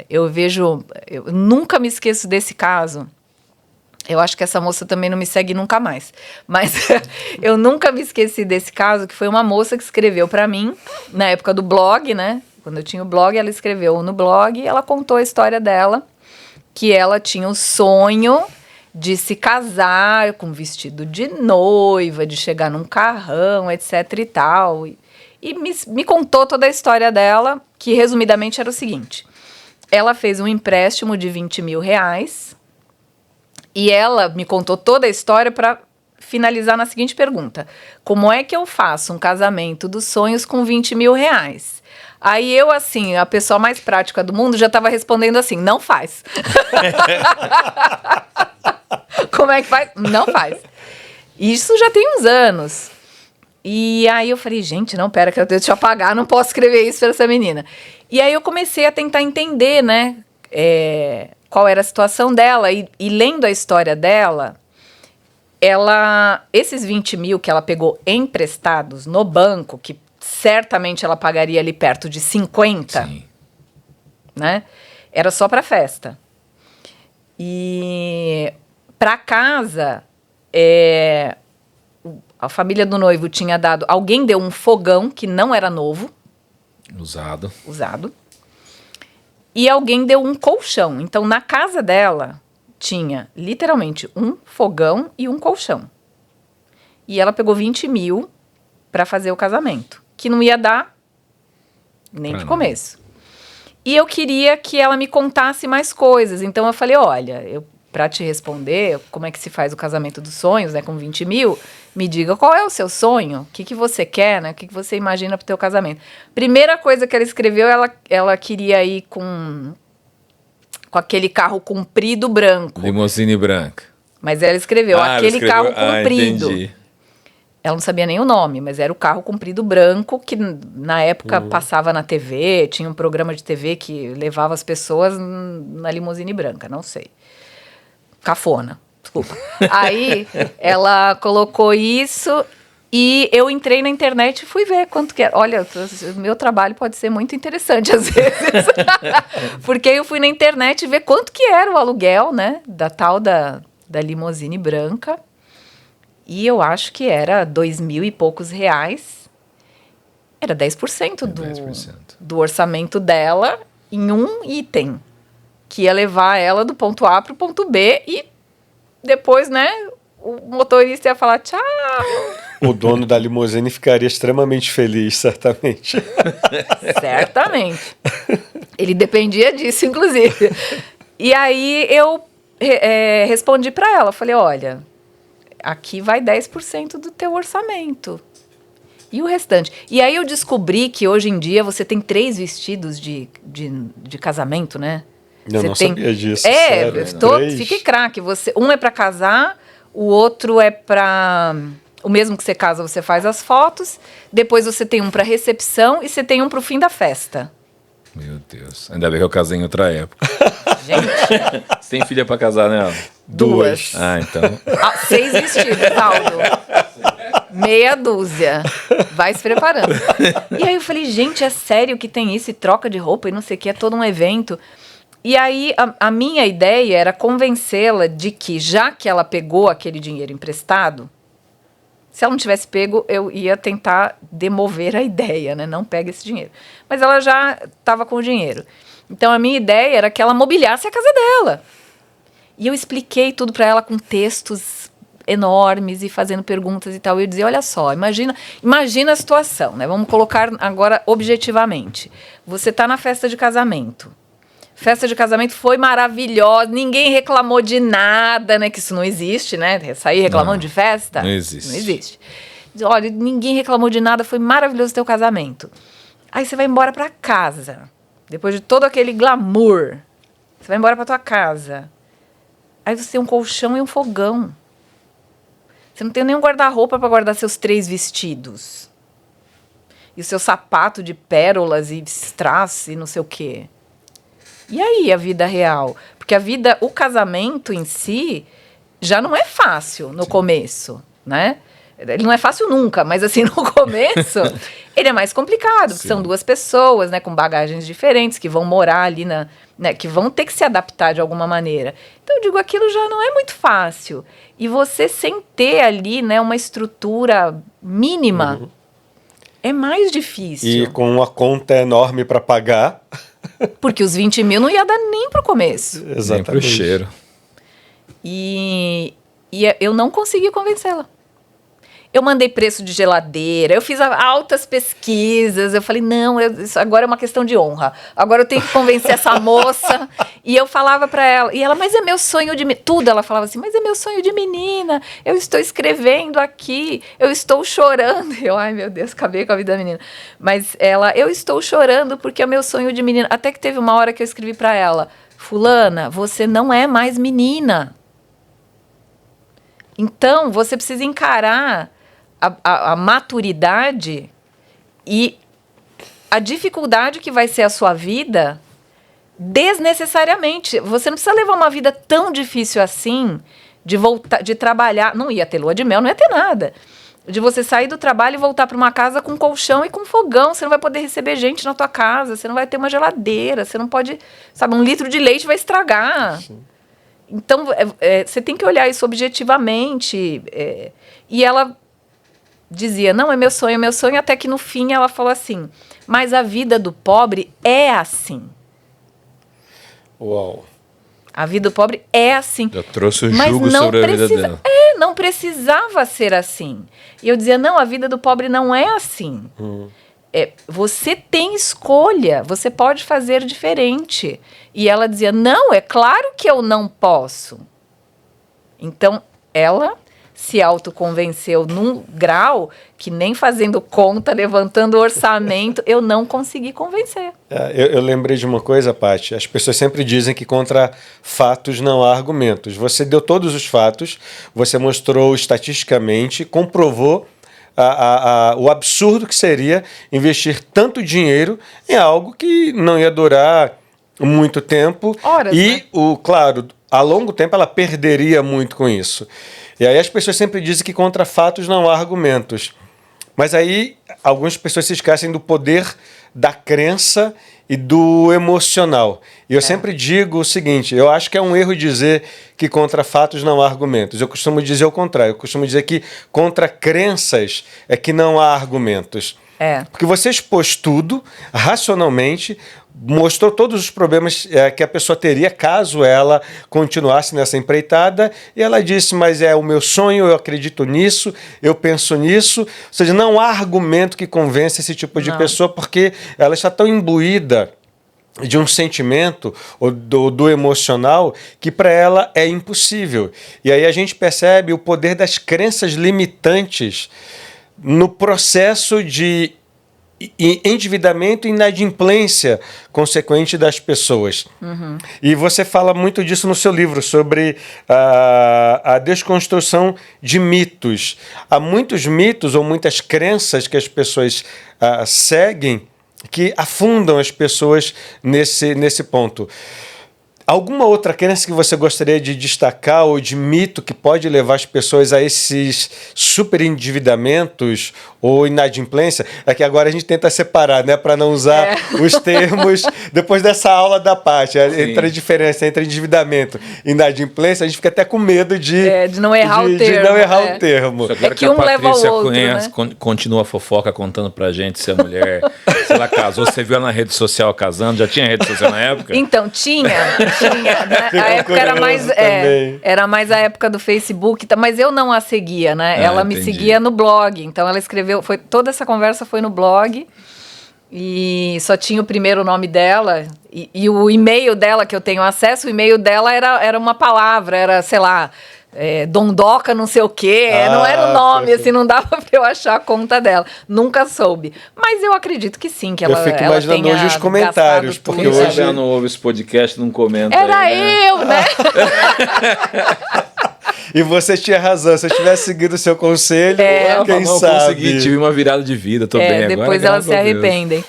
Eu nunca me esqueço desse caso. Eu acho que essa moça também não me segue nunca mais. Mas eu nunca me esqueci desse caso, que foi uma moça que escreveu para mim, na época do blog, né? Quando eu tinha o blog, ela escreveu no blog e ela contou a história dela, que ela tinha o sonho de se casar com vestido de noiva, de chegar num carrão, etc e tal. E me contou toda a história dela, que resumidamente era o seguinte. Ela fez um empréstimo de R$20 mil, e ela me contou toda a história para finalizar na seguinte pergunta. Como é que eu faço um casamento dos sonhos com R$20 mil? Aí eu, assim, a pessoa mais prática do mundo, já estava respondendo assim, não faz. Como é que faz? Não faz. Isso já tem uns anos. E aí eu falei, gente, não, pera, que deixa eu apagar, não posso escrever isso para essa menina. E aí eu comecei a tentar entender, né, qual era a situação dela. E lendo a história dela, esses 20 mil que ela pegou emprestados no banco, que certamente ela pagaria ali perto de 50, sim, né, era só para festa. E para casa, a família do noivo tinha dado... Alguém deu um fogão que não era novo. Usado. E alguém deu um colchão. Então, na casa dela, tinha literalmente um fogão e um colchão. E ela pegou 20 mil para fazer o casamento, que não ia dar nem de começo. E eu queria que ela me contasse mais coisas. Então, eu falei, olha, para te responder como é que se faz o casamento dos sonhos, né, com 20 mil, me diga qual é o seu sonho, o que você quer, né, o que você imagina para o teu casamento. Primeira coisa que ela escreveu, ela queria ir com aquele carro comprido branco. Limousine branca. Mas ela escreveu aquele carro comprido. Entendi. Ela não sabia nem o nome, mas era o carro comprido branco, que na época passava na TV, tinha um programa de TV que levava as pessoas na limusine branca, não sei. Cafona, desculpa. Aí ela colocou isso e eu entrei na internet e fui ver quanto que era. Olha, o meu trabalho pode ser muito interessante às vezes. Porque eu fui na internet ver quanto que era o aluguel, né, da tal da limusine branca. E eu acho que era 2 mil e poucos reais. Era 10% do orçamento dela em um item, que ia levar ela do ponto A para o ponto B e depois, né, o motorista ia falar tchau. O dono da limusine ficaria extremamente feliz, certamente. Certamente. Ele dependia disso, inclusive. E aí eu respondi para ela, falei, olha, aqui vai 10% do teu orçamento. E o restante? E aí eu descobri que hoje em dia você tem 3 vestidos de casamento, né? Eu não sabia disso. Sério, fique craque. Um é para casar, o outro é para... O mesmo que você casa, você faz as fotos. Depois você tem um para recepção e você tem um para o fim da festa. Meu Deus. Ainda bem que eu casei em outra época. Gente. Você tem filha para casar, né? 2. Ah, então. 6 vestidos, Aldo. Meia dúzia. Vai se preparando. E aí eu falei, gente, é sério que tem isso? E troca de roupa e não sei o que, é todo um evento. E aí a minha ideia era convencê-la de que, já que ela pegou aquele dinheiro emprestado, se ela não tivesse pego, eu ia tentar demover a ideia, né? Não pega esse dinheiro. Mas ela já estava com o dinheiro. Então a minha ideia era que ela mobiliasse a casa dela. E eu expliquei tudo para ela com textos enormes e fazendo perguntas e tal. E eu dizia, olha só, imagina a situação, né? Vamos colocar agora objetivamente. Você está na festa de casamento. Festa de casamento foi maravilhosa, ninguém reclamou de nada, né? Que isso não existe, né? Sair reclamando de festa? Não existe. Não existe. Olha, ninguém reclamou de nada, foi maravilhoso o teu casamento. Aí você vai embora para casa, depois de todo aquele glamour. Você vai embora para tua casa. Aí você tem um colchão e um fogão. Você não tem nem um guarda-roupa para guardar seus 3 vestidos. E o seu sapato de pérolas e strass e não sei o quê. E aí a vida real? Porque o casamento em si já não é fácil no começo, né? Ele não é fácil nunca, mas assim, no começo, ele é mais complicado, porque são 2 pessoas, né, com bagagens diferentes, que vão morar ali né, que vão ter que se adaptar de alguma maneira. Então, eu digo, aquilo já não é muito fácil. E você, sem ter ali, né, uma estrutura mínima, é mais difícil. E com uma conta enorme para pagar. Porque os 20 mil não ia dar nem pro começo. Exatamente. Nem pro cheiro. E eu não consegui convencê-la. Eu mandei preço de geladeira, eu fiz altas pesquisas, eu falei, não, isso agora é uma questão de honra. Agora eu tenho que convencer essa moça. E eu falava pra ela, e ela, mas é meu sonho de menina. Tudo ela falava assim, mas é meu sonho de menina. Eu estou escrevendo aqui, eu estou chorando. Eu, ai meu Deus, acabei com a vida da menina. Mas ela, eu estou chorando porque é meu sonho de menina. Até que teve uma hora que eu escrevi pra ela, fulana, você não é mais menina. Então, você precisa encarar a maturidade e a dificuldade que vai ser a sua vida desnecessariamente. Você não precisa levar uma vida tão difícil assim, de voltar, de trabalhar. Não ia ter lua de mel, não ia ter nada. De você sair do trabalho e voltar para uma casa com colchão e com fogão. Você não vai poder receber gente na tua casa, você não vai ter uma geladeira, você não pode... Sabe, 1 litro de leite vai estragar. Sim. Então, você tem que olhar isso objetivamente. E ela dizia, não, é meu sonho, até que no fim ela falou assim, mas a vida do pobre é assim. Uau. A vida do pobre é assim. Já trouxe o jugo sobre a vida dela. Não precisava ser assim. E eu dizia, não, a vida do pobre não é assim. Você tem escolha, você pode fazer diferente. E ela dizia, não, é claro que eu não posso. Então, ela se autoconvenceu num grau que nem fazendo conta, levantando orçamento, eu não consegui convencer. Eu lembrei de uma coisa, Paty. As pessoas sempre dizem que contra fatos não há argumentos. Você deu todos os fatos, você mostrou estatisticamente, comprovou o absurdo que seria investir tanto dinheiro em algo que não ia durar muito tempo. Horas, e, né? Claro, a longo tempo ela perderia muito com isso. E aí as pessoas sempre dizem que contra fatos não há argumentos. Mas aí algumas pessoas se esquecem do poder da crença e do emocional. E eu sempre digo o seguinte, eu acho que é um erro dizer que contra fatos não há argumentos. Eu costumo dizer o contrário, eu costumo dizer que contra crenças é que não há argumentos. Porque você expôs tudo racionalmente, mostrou todos os problemas que a pessoa teria caso ela continuasse nessa empreitada, e ela disse, mas é o meu sonho, eu acredito nisso, eu penso nisso. Ou seja, não há argumento que convença esse tipo de pessoa, porque ela está tão imbuída de um sentimento ou do emocional que para ela é impossível. E aí a gente percebe o poder das crenças limitantes no processo de endividamento e inadimplência consequente das pessoas. E você fala muito disso no seu livro, sobre a desconstrução de mitos. Há muitos mitos ou muitas crenças que as pessoas seguem que afundam as pessoas nesse ponto. Alguma outra crença que você gostaria de destacar ou de mito que pode levar as pessoas a esses superendividamentos ou inadimplência? É que agora a gente tenta separar, né, para não usar os termos. Depois dessa aula da Paty, entre a diferença entre endividamento e inadimplência, a gente fica até com medo de não errar o termo. De não errar o termo. É que um leva ao outro, Cunha, né? Continua a fofoca contando pra gente se a mulher, se ela casou, você viu ela na rede social casando, já tinha rede social na época? Então, tinha, né? A época era mais a época do Facebook, mas eu não a seguia, né? Ela me seguia no blog, então ela escreveu, toda essa conversa foi no blog, e só tinha o primeiro nome dela, e o e-mail dela, que eu tenho acesso, o e-mail dela era uma palavra, era, sei lá, Dondoca não sei o quê, não era o nome, perfeito. Assim, não dava pra eu achar a conta dela. Nunca soube. Mas eu acredito que sim, que ela tenha. Eu fico imaginando hoje os comentários, porque hoje ela não ouve esse podcast, não comenta. Era aí, né? eu, né? E você tinha razão, se eu tivesse seguido o seu conselho, quem sabe? Consegui, tive uma virada de vida, tô bem agora. Depois elas se arrependem.